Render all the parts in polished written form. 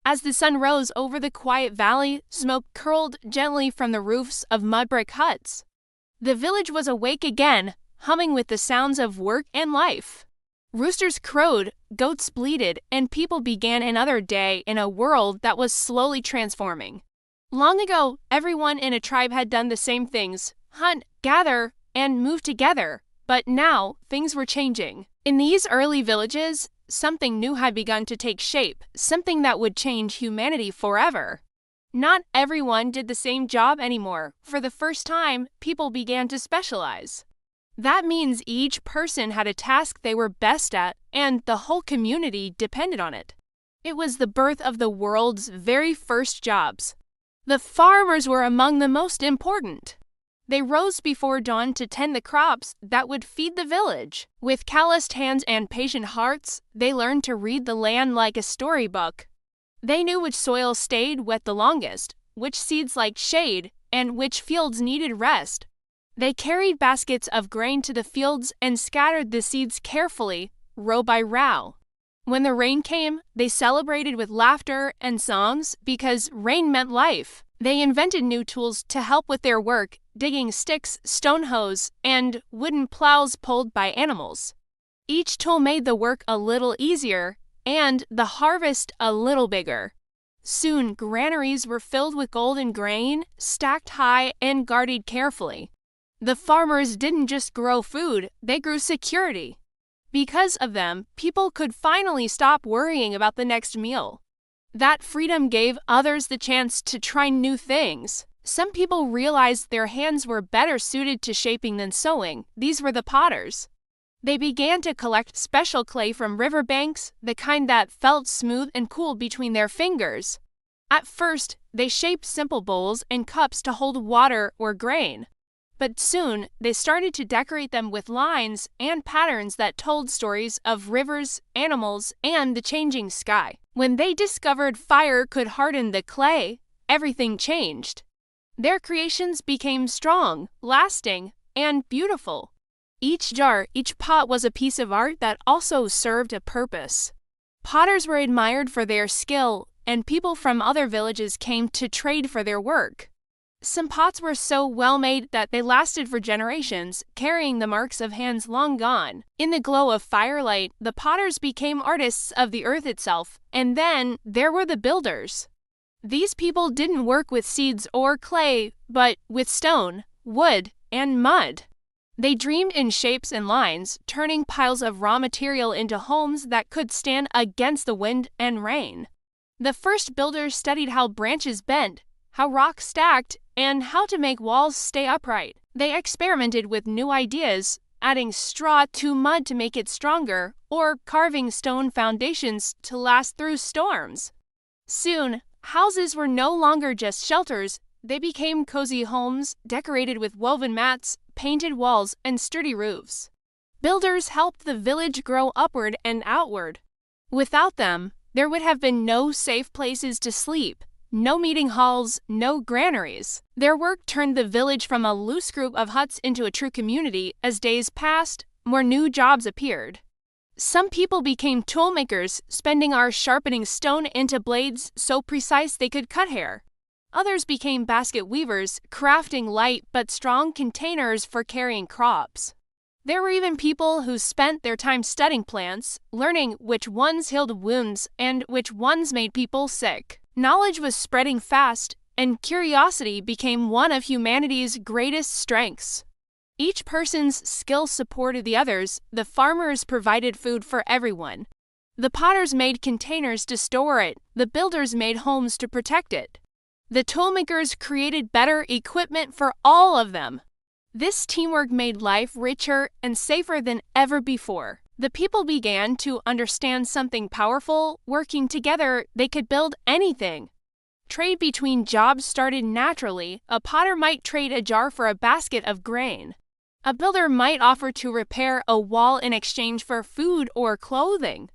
As the sun rose over the quiet valley, smoke curled gently from the roofs of mud brick huts. The village was awake again, humming with the sounds of work and life. Roosters crowed, goats bleated, and people began another day in a world that was slowly transforming. Long ago, everyone in a tribe had done the same things: hunt, gather, and move together. But now, things were changing. In these early villages, something new had begun to take shape, something that would change humanity forever. Not everyone did the same job anymore. For the first time, people began to specialize. That means each person had a task they were best at, and the whole community depended on it. It was the birth of the world's very first jobs. The farmers were among the most important. They rose before dawn to tend the crops that would feed the village. With calloused hands and patient hearts, they learned to read the land like a storybook. They knew which soil stayed wet the longest, which seeds liked shade, and which fields needed rest. They carried baskets of grain to the fields and scattered the seeds carefully, row by row. When the rain came, they celebrated with laughter and songs because rain meant life. They invented new tools to help with their work, digging sticks, stone hoes, and wooden plows pulled by animals. Each tool made the work a little easier and the harvest a little bigger. Soon, granaries were filled with golden grain, stacked high and guarded carefully. The farmers didn't just grow food, they grew security. Because of them, people could finally stop worrying about the next meal. That freedom gave others the chance to try new things. Some people realized their hands were better suited to shaping than sewing. These were the potters. They began to collect special clay from riverbanks, the kind that felt smooth and cool between their fingers. At first, they shaped simple bowls and cups to hold water or grain. But soon, they started to decorate them with lines and patterns that told stories of rivers, animals, and the changing sky. When they discovered fire could harden the clay, everything changed. Their creations became strong, lasting, and beautiful. Each jar, each pot was a piece of art that also served a purpose. Potters were admired for their skill, and people from other villages came to trade for their work. Some pots were so well made that they lasted for generations, carrying the marks of hands long gone. In the glow of firelight, the potters became artists of the earth itself, and then there were the builders. These people didn't work with seeds or clay, but with stone, wood, and mud. They dreamed in shapes and lines, turning piles of raw material into homes that could stand against the wind and rain. The first builders studied how branches bent, how rocks stacked, and how to make walls stay upright. They experimented with new ideas, adding straw to mud to make it stronger, or carving stone foundations to last through storms. Soon, houses were no longer just shelters, they became cozy homes decorated with woven mats, painted walls, and sturdy roofs. Builders helped the village grow upward and outward. Without them, there would have been no safe places to sleep, no meeting halls, no granaries. Their work turned the village from a loose group of huts into a true community. As days passed, more new jobs appeared. Some people became toolmakers, spending hours sharpening stone into blades so precise they could cut hair. Others became basket weavers, crafting light but strong containers for carrying crops. There were even people who spent their time studying plants, learning which ones healed wounds and which ones made people sick. Knowledge was spreading fast, and curiosity became one of humanity's greatest strengths. Each person's skill supported the others. The farmers provided food for everyone. The potters made containers to store it. The builders made homes to protect it. The toolmakers created better equipment for all of them. This teamwork made life richer and safer than ever before. The people began to understand something powerful. Working together, they could build anything. Trade between jobs started naturally. A potter might trade a jar for a basket of grain. A builder might offer to repair a wall in exchange for food or clothing.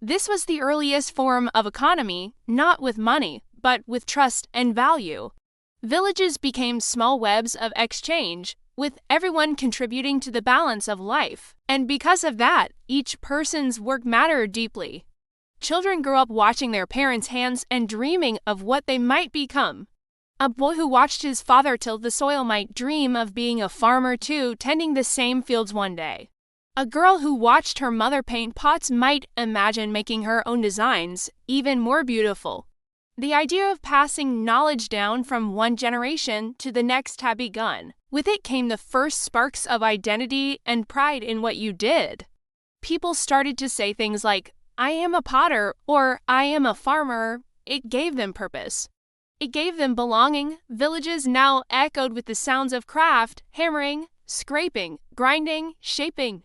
This was the earliest form of economy, not with money, but with trust and value. Villages became small webs of exchange, with everyone contributing to the balance of life. And because of that, each person's work mattered deeply. Children grew up watching their parents' hands and dreaming of what they might become. A boy who watched his father till the soil might dream of being a farmer too, tending the same fields one day. A girl who watched her mother paint pots might imagine making her own designs, even more beautiful. The idea of passing knowledge down from one generation to the next had begun. With it came the first sparks of identity and pride in what you did. People started to say things like, "I am a potter," or "I am a farmer." It gave them purpose. It gave them belonging. Villages now echoed with the sounds of craft, hammering, scraping, grinding, shaping.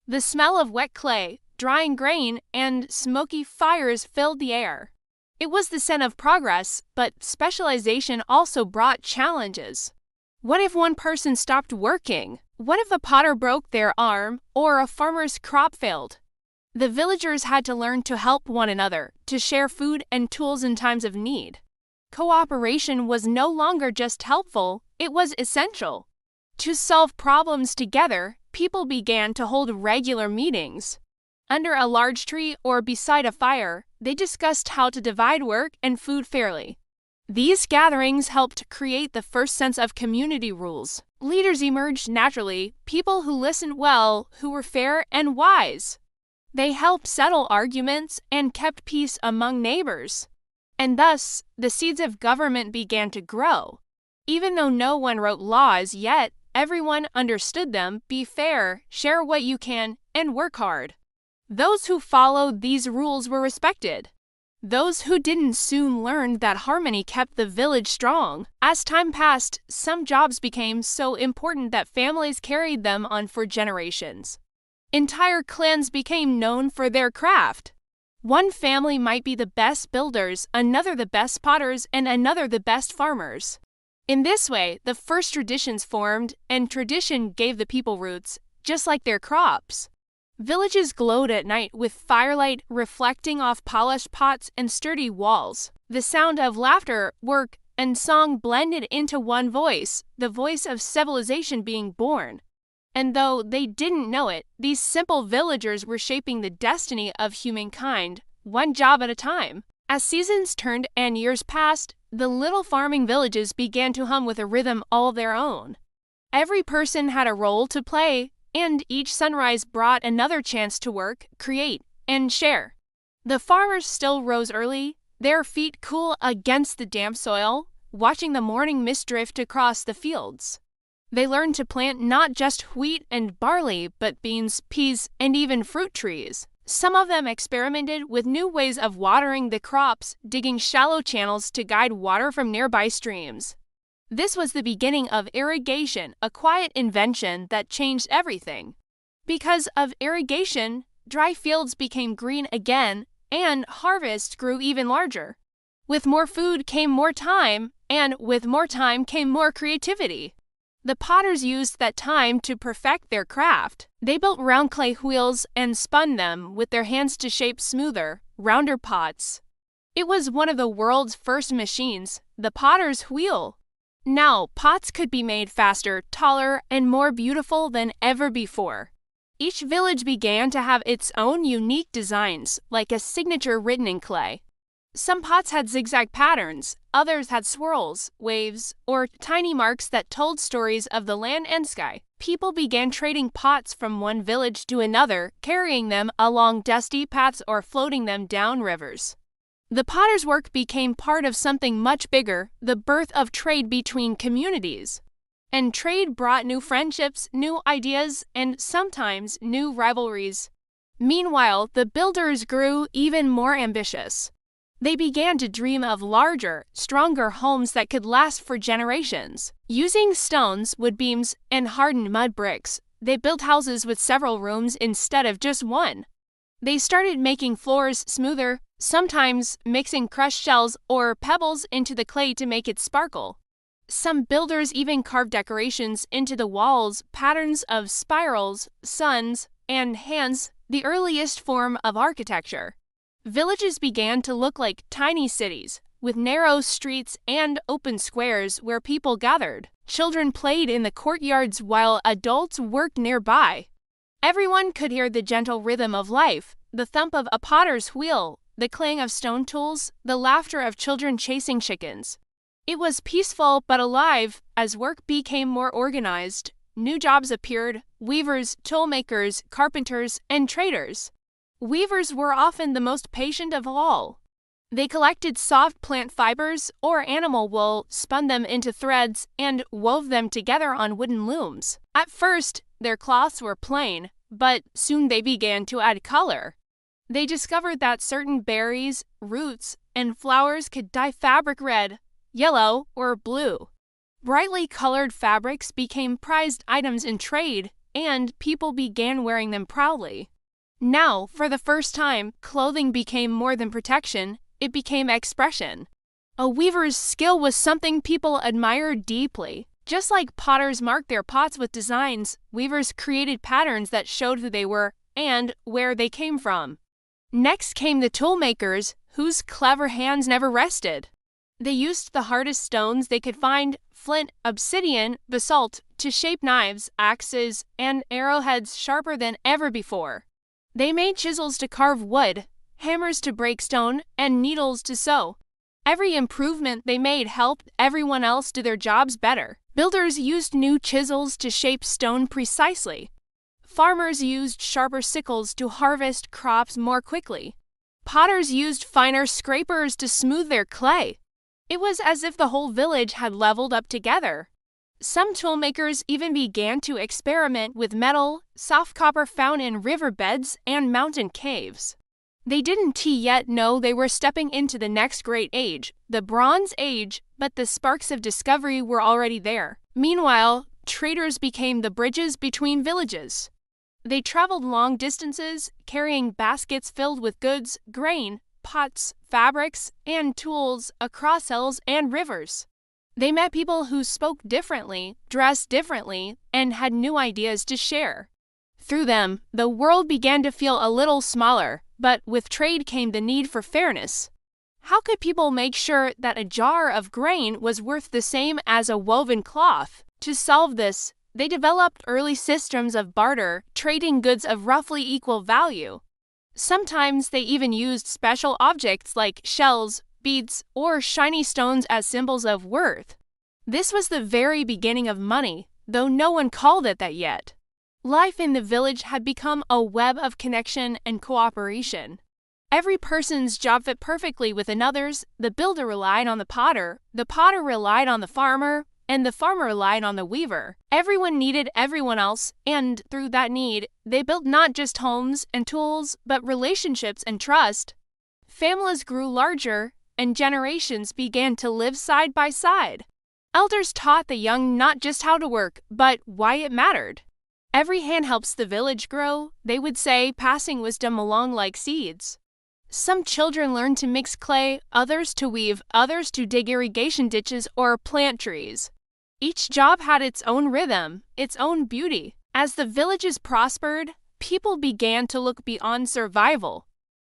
The smell of wet clay, drying grain, and smoky fires filled the air. It was the scent of progress, but specialization also brought challenges. What if one person stopped working? What if a potter broke their arm or a farmer's crop failed? The villagers had to learn to help one another, to share food and tools in times of need. Cooperation was no longer just helpful, it was essential. To solve problems together, people began to hold regular meetings. Under a large tree or beside a fire, they discussed how to divide work and food fairly. These gatherings helped create the first sense of community rules. Leaders emerged naturally, people who listened well, who were fair and wise. They helped settle arguments and kept peace among neighbors. And thus, the seeds of government began to grow. Even though no one wrote laws yet, everyone understood them: be fair, share what you can, and work hard. Those who followed these rules were respected. Those who didn't soon learned that harmony kept the village strong. As time passed, some jobs became so important that families carried them on for generations. Entire clans became known for their craft. One family might be the best builders, another the best potters, and another the best farmers. In this way, the first traditions formed, and tradition gave the people roots, just like their crops. Villages glowed at night with firelight reflecting off polished pots and sturdy walls. The sound of laughter, work, and song blended into one voice, the voice of civilization being born. And though they didn't know it, these simple villagers were shaping the destiny of humankind, one job at a time. As seasons turned and years passed, the little farming villages began to hum with a rhythm all their own. Every person had a role to play, and each sunrise brought another chance to work, create, and share. The farmers still rose early, their feet cool against the damp soil, watching the morning mist drift across the fields. They learned to plant not just wheat and barley, but beans, peas, and even fruit trees. Some of them experimented with new ways of watering the crops, digging shallow channels to guide water from nearby streams. This was the beginning of irrigation, a quiet invention that changed everything. Because of irrigation, dry fields became green again, and harvest grew even larger. With more food came more time, and with more time came more creativity. The potters used that time to perfect their craft. They built round clay wheels and spun them with their hands to shape smoother, rounder pots. It was one of the world's first machines, the potter's wheel. Now, pots could be made faster, taller, and more beautiful than ever before. Each village began to have its own unique designs, like a signature written in clay. Some pots had zigzag patterns, others had swirls, waves, or tiny marks that told stories of the land and sky. People began trading pots from one village to another, carrying them along dusty paths or floating them down rivers. The potter's work became part of something much bigger, the birth of trade between communities. And trade brought new friendships, new ideas, and sometimes new rivalries. Meanwhile, the builders grew even more ambitious. They began to dream of larger, stronger homes that could last for generations. Using stones, wood beams, and hardened mud bricks, they built houses with several rooms instead of just one. They started making floors smoother, sometimes mixing crushed shells or pebbles into the clay to make it sparkle. Some builders even carved decorations into the walls, patterns of spirals, suns, and hands, the earliest form of architecture. Villages began to look like tiny cities, with narrow streets and open squares where people gathered. Children played in the courtyards while adults worked nearby. Everyone could hear the gentle rhythm of life, the thump of a potter's wheel, the clang of stone tools, the laughter of children chasing chickens. It was peaceful but alive. As work became more organized, new jobs appeared: weavers, toolmakers, carpenters, and traders. Weavers were often the most patient of all. They collected soft plant fibers or animal wool, spun them into threads, and wove them together on wooden looms. At first, their cloths were plain, but soon they began to add color. They discovered that certain berries, roots, and flowers could dye fabric red, yellow, or blue. Brightly colored fabrics became prized items in trade, and people began wearing them proudly. Now, for the first time, clothing became more than protection, it became expression. A weaver's skill was something people admired deeply. Just like potters marked their pots with designs, weavers created patterns that showed who they were and where they came from. Next came the toolmakers, whose clever hands never rested. They used the hardest stones they could find, flint, obsidian, basalt, to shape knives, axes, and arrowheads sharper than ever before. They made chisels to carve wood, hammers to break stone, and needles to sew. Every improvement they made helped everyone else do their jobs better. Builders used new chisels to shape stone precisely. Farmers used sharper sickles to harvest crops more quickly. Potters used finer scrapers to smooth their clay. It was as if the whole village had leveled up together. Some toolmakers even began to experiment with metal, soft copper found in riverbeds and mountain caves. They didn't yet know they were stepping into the next great age, the Bronze Age, but the sparks of discovery were already there. Meanwhile, traders became the bridges between villages. They traveled long distances, carrying baskets filled with goods, grain, pots, fabrics, and tools across hills and rivers. They met people who spoke differently, dressed differently, and had new ideas to share. Through them, the world began to feel a little smaller, but with trade came the need for fairness. How could people make sure that a jar of grain was worth the same as a woven cloth? To solve this, they developed early systems of barter, trading goods of roughly equal value. Sometimes they even used special objects like shells, beads, or shiny stones as symbols of worth. This was the very beginning of money, though no one called it that yet. Life in the village had become a web of connection and cooperation. Every person's job fit perfectly with another's. The builder relied on the potter relied on the farmer, and the farmer relied on the weaver. Everyone needed everyone else, and through that need, they built not just homes and tools, but relationships and trust. Families grew larger, and generations began to live side by side. Elders taught the young not just how to work, but why it mattered. Every hand helps the village grow, they would say, passing wisdom along like seeds. Some children learned to mix clay, others to weave, others to dig irrigation ditches or plant trees. Each job had its own rhythm, its own beauty. As the villages prospered, people began to look beyond survival.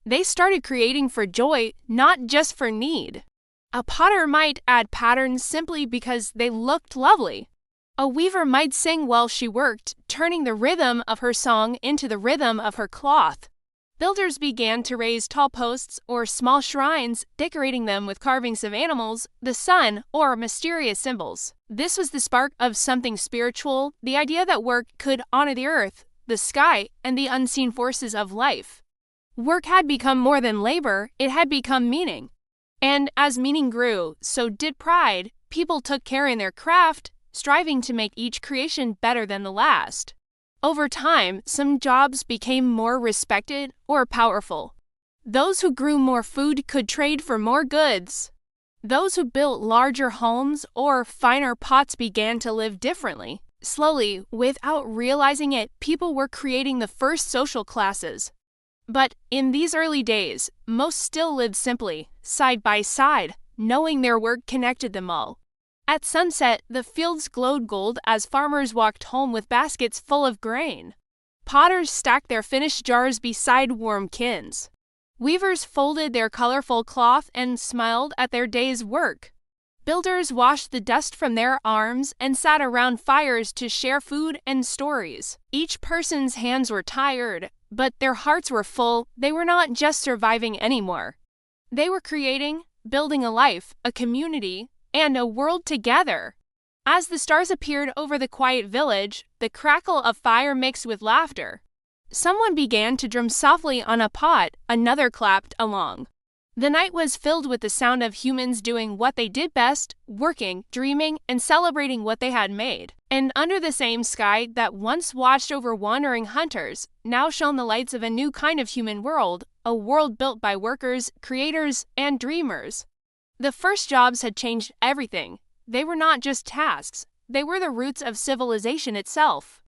They started creating for joy, not just for need. A potter might add patterns simply because they looked lovely. A weaver might sing while she worked, turning the rhythm of her song into the rhythm of her cloth. Builders began to raise tall posts or small shrines, decorating them with carvings of animals, the sun, or mysterious symbols. This was the spark of something spiritual, the idea that work could honor the earth, the sky, and the unseen forces of life. Work had become more than labor, it had become meaning. And as meaning grew, so did pride. People took care in their craft, striving to make each creation better than the last. Over time, some jobs became more respected or powerful. Those who grew more food could trade for more goods. Those who built larger homes or finer pots began to live differently. Slowly, without realizing it, people were creating the first social classes. But in these early days, most still lived simply, side by side, knowing their work connected them all. At sunset, the fields glowed gold as farmers walked home with baskets full of grain. Potters stacked their finished jars beside warm kins. Weavers folded their colorful cloth and smiled at their day's work. Builders washed the dust from their arms and sat around fires to share food and stories. Each person's hands were tired, But their hearts were full. They were not just surviving anymore. They were creating, building a life, a community, and a world together. As the stars appeared over the quiet village, the crackle of fire mixed with laughter. Someone began to drum softly on a pot, another clapped along. The night was filled with the sound of humans doing what they did best, working, dreaming, and celebrating what they had made. And under the same sky that once watched over wandering hunters, now shone the lights of a new kind of human world, a world built by workers, creators, and dreamers. The first jobs had changed everything. They were not just tasks, they were the roots of civilization itself.